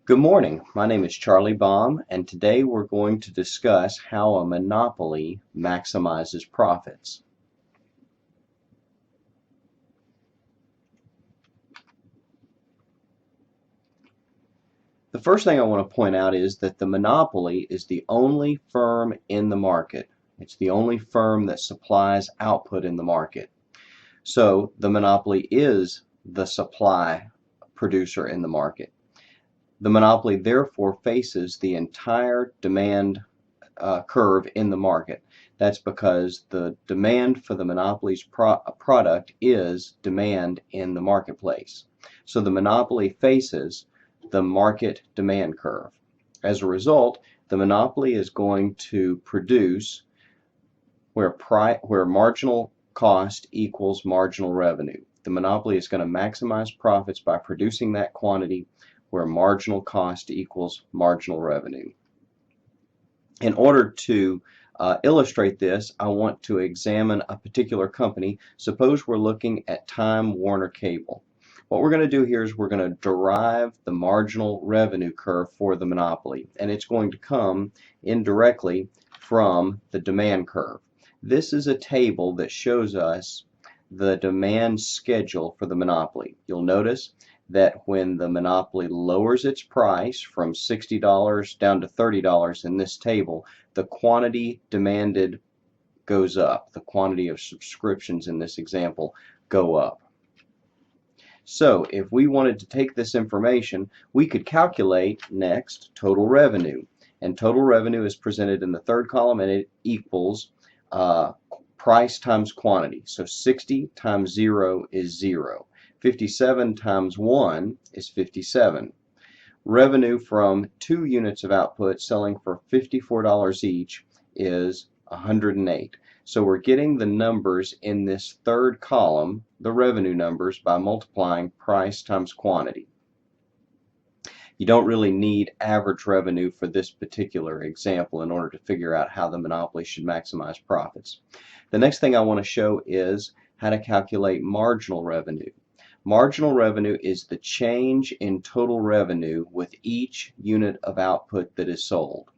Good morning. My name is Charlie Baum, and today we're going to discuss how a monopoly maximizes profits. The first thing I want to point out is that the monopoly is the only firm in the market. It's the only firm that supplies output in the market. So the monopoly is the supply producer in the market. The monopoly therefore faces the entire demand curve in the market. That's because the demand for the monopoly's product is demand in the marketplace. So the monopoly faces the market demand curve. As a result, the monopoly is going to produce where marginal cost equals marginal revenue. The monopoly is going to maximize profits by producing that quantity where marginal cost equals marginal revenue. In order to illustrate this, I want to examine a particular company. Suppose we're looking at Time Warner Cable. What we're going to do here is we're going to derive the marginal revenue curve for the monopoly, and it's going to come indirectly from the demand curve. This is a table that shows us the demand schedule for the monopoly. You'll notice that when the monopoly lowers its price from $60 down to $30 in this table, the quantity demanded goes up. The quantity of subscriptions in this example go up. So if we wanted to take this information, we could calculate next total revenue. And total revenue is presented in the third column, and it equals price times quantity. So 60 times 0 is 0. 57 times 1 is 57. Revenue from 2 units of output selling for $54 each is 108. So we're getting the numbers in this third column, the revenue numbers, by multiplying price times quantity. You don't really need average revenue for this particular example in order to figure out how the monopoly should maximize profits. The next thing I want to show is how to calculate marginal revenue. Marginal revenue is the change in total revenue with each unit of output that is sold.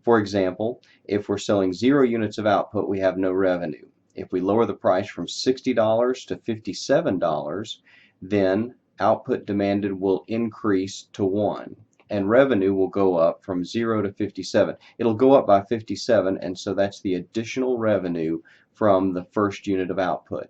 For example, if we're selling 0 units of output, we have no revenue. If we lower the price from $60 to $57, then output demanded will increase to 1, and revenue will go up from 0 to 57. It'll go up by 57, and so that's the additional revenue from the first unit of output.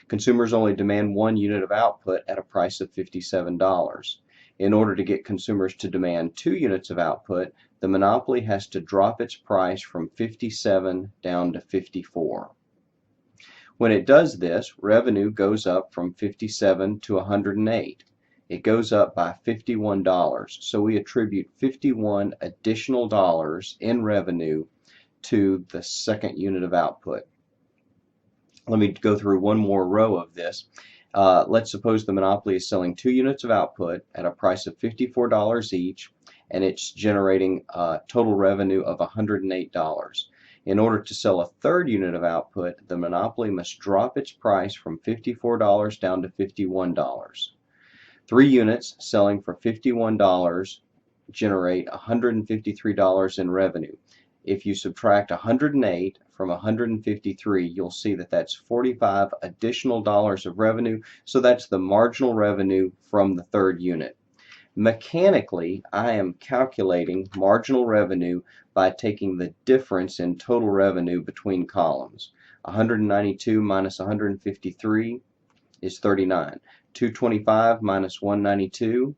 Consumers only demand 1 unit of output at a price of $57. In order to get consumers to demand 2 units of output, the monopoly has to drop its price from 57 down to 54. When it does this, revenue goes up from 57 to 108. It goes up by $51. So we attribute 51 additional dollars in revenue to the second unit of output. Let me go through one more row of this. Let's suppose the monopoly is selling 2 units of output at a price of $54 each, and it's generating total revenue of $108. In order to sell a third unit of output, the monopoly must drop its price from $54 down to $51. 3 units selling for $51 generate $153 in revenue. If you subtract 108 from 153, you'll see that that's 45 additional dollars of revenue, so that's the marginal revenue from the third unit. Mechanically, I am calculating marginal revenue by taking the difference in total revenue between columns. 192 minus 153 is 39. 225 minus 192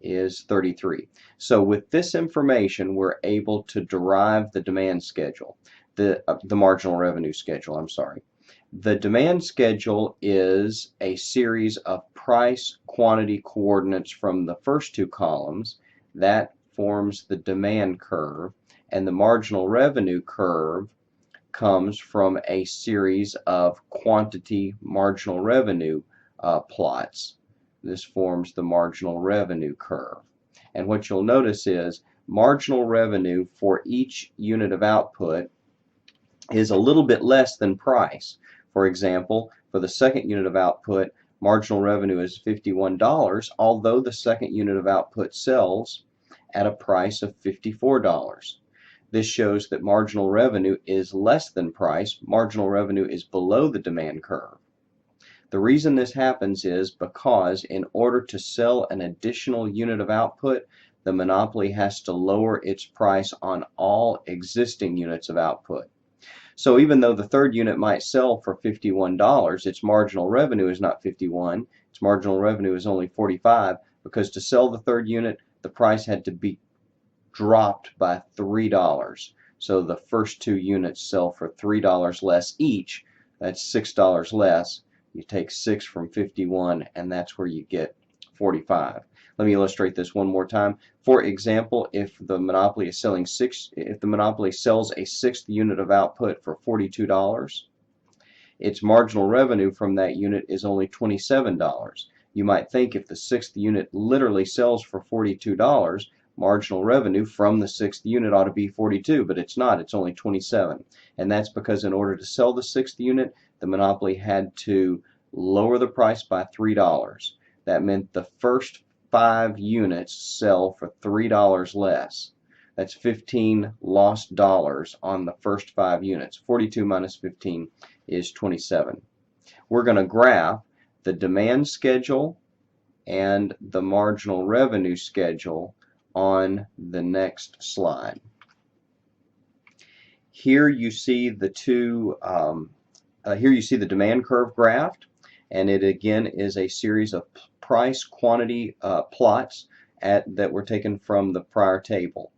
is 33. So with this information, we're able to derive the demand schedule, the marginal revenue schedule, I'm sorry. The demand schedule is a series of price quantity coordinates from the first 2 columns. That forms the demand curve, and the marginal revenue curve comes from a series of quantity marginal revenue plots. This forms the marginal revenue curve. And what you'll notice is marginal revenue for each unit of output is a little bit less than price. For example, for the second unit of output, marginal revenue is $51, although the second unit of output sells at a price of $54. This shows that marginal revenue is less than price. Marginal revenue is below the demand curve. The reason this happens is because in order to sell an additional unit of output, the monopoly has to lower its price on all existing units of output. So even though the third unit might sell for $51, its marginal revenue is not 51, its marginal revenue is only 45, because to sell the third unit, the price had to be dropped by $3. So the first two units sell for $3 less each. That's $6 less. You take 6 from 51, and that's where you get 45. Let me illustrate this one more time. For example, if the monopoly is selling if the monopoly sells a sixth unit of output for $42, its marginal revenue from that unit is only $27. You might think if the sixth unit literally sells for $42, marginal revenue from the sixth unit ought to be 42, but it's not. It's only 27. And that's because in order to sell the sixth unit, the monopoly had to lower the price by $3. That meant the first 5 units sell for $3 less. That's 15 lost dollars on the first 5 units. 42 minus 15 is 27. We're going to graph the demand schedule and the marginal revenue schedule on the next slide. Here you see the demand curve graphed, and it again is a series of price quantity plots that were taken from the prior table.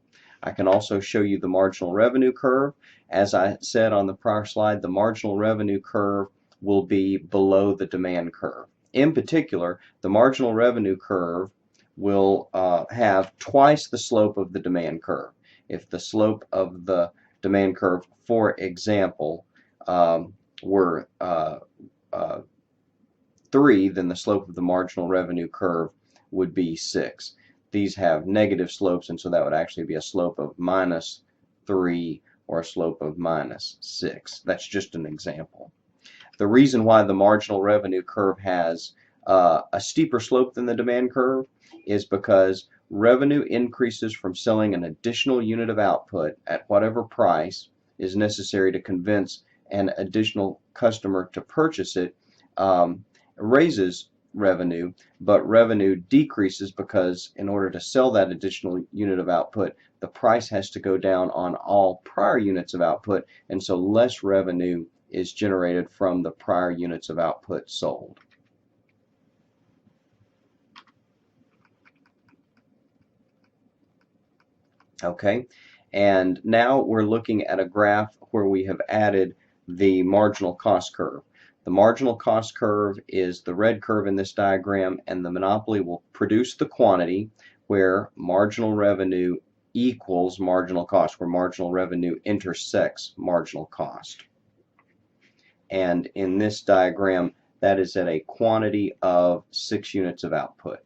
I can also show you the marginal revenue curve. As I said on the prior slide, the marginal revenue curve will be below the demand curve. In particular, the marginal revenue curve will have twice the slope of the demand curve. If the slope of the demand curve, for example, were 3, then the slope of the marginal revenue curve would be 6. These have negative slopes, and so that would actually be a slope of -3 or a slope of -6. That's just an example. The reason why the marginal revenue curve has a steeper slope than the demand curve is because revenue increases from selling an additional unit of output at whatever price is necessary to convince an additional customer to purchase it. Raises revenue, but revenue decreases because in order to sell that additional unit of output, the price has to go down on all prior units of output, and so less revenue is generated from the prior units of output sold. Okay, and now we're looking at a graph where we have added the marginal cost curve. The marginal cost curve is the red curve in this diagram, and the monopoly will produce the quantity where marginal revenue equals marginal cost, where marginal revenue intersects marginal cost. And in this diagram, that is at a quantity of 6 units of output.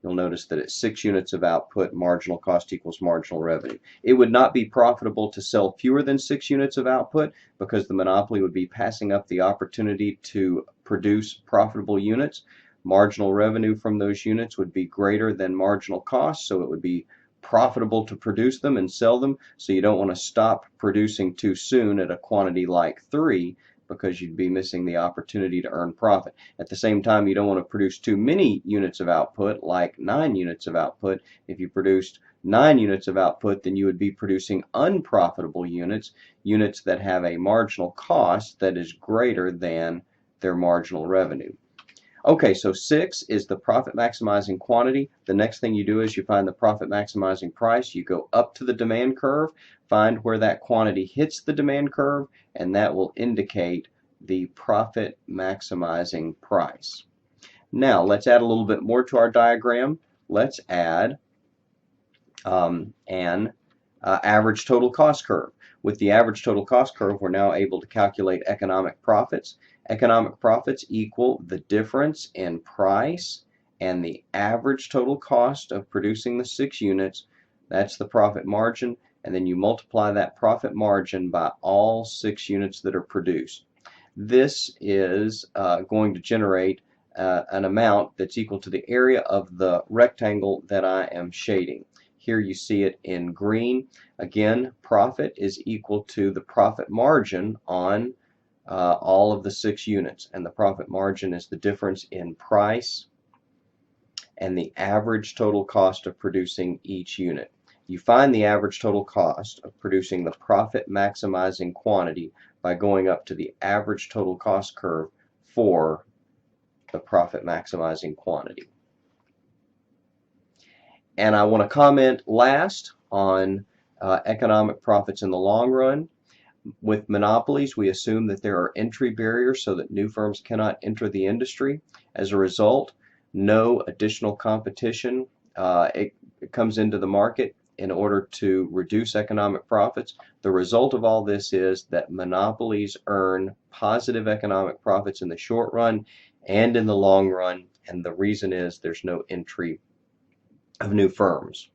You'll notice that at 6 units of output, marginal cost equals marginal revenue. It would not be profitable to sell fewer than 6 units of output because the monopoly would be passing up the opportunity to produce profitable units. Marginal revenue from those units would be greater than marginal cost, so it would be profitable to produce them and sell them. So you don't want to stop producing too soon at a quantity like 3, because you'd be missing the opportunity to earn profit. At the same time, you don't want to produce too many units of output, like 9 units of output. If you produced 9 units of output, then you would be producing unprofitable units, units that have a marginal cost that is greater than their marginal revenue. Okay, so 6 is the profit maximizing quantity. The next thing you do is you find the profit maximizing price. You go up to the demand curve, find where that quantity hits the demand curve, and that will indicate the profit maximizing price. Now, let's add a little bit more to our diagram. Let's add an average total cost curve. With the average total cost curve, we're now able to calculate economic profits. Economic profits equal the difference in price and the average total cost of producing the 6 units. That's the profit margin, and then you multiply that profit margin by all 6 units that are produced. This is going to generate an amount that's equal to the area of the rectangle that I am shading. Here you see it in green. Again, profit is equal to the profit margin on all of the 6 units, and the profit margin is the difference in price and the average total cost of producing each unit. You find the average total cost of producing the profit maximizing quantity by going up to the average total cost curve for the profit maximizing quantity. And I want to comment last on economic profits in the long run. With monopolies, we assume that there are entry barriers so that new firms cannot enter the industry. As a result, no additional competition it comes into the market in order to reduce economic profits. The result of all this is that monopolies earn positive economic profits in the short run and in the long run, and the reason is there's no entry of new firms.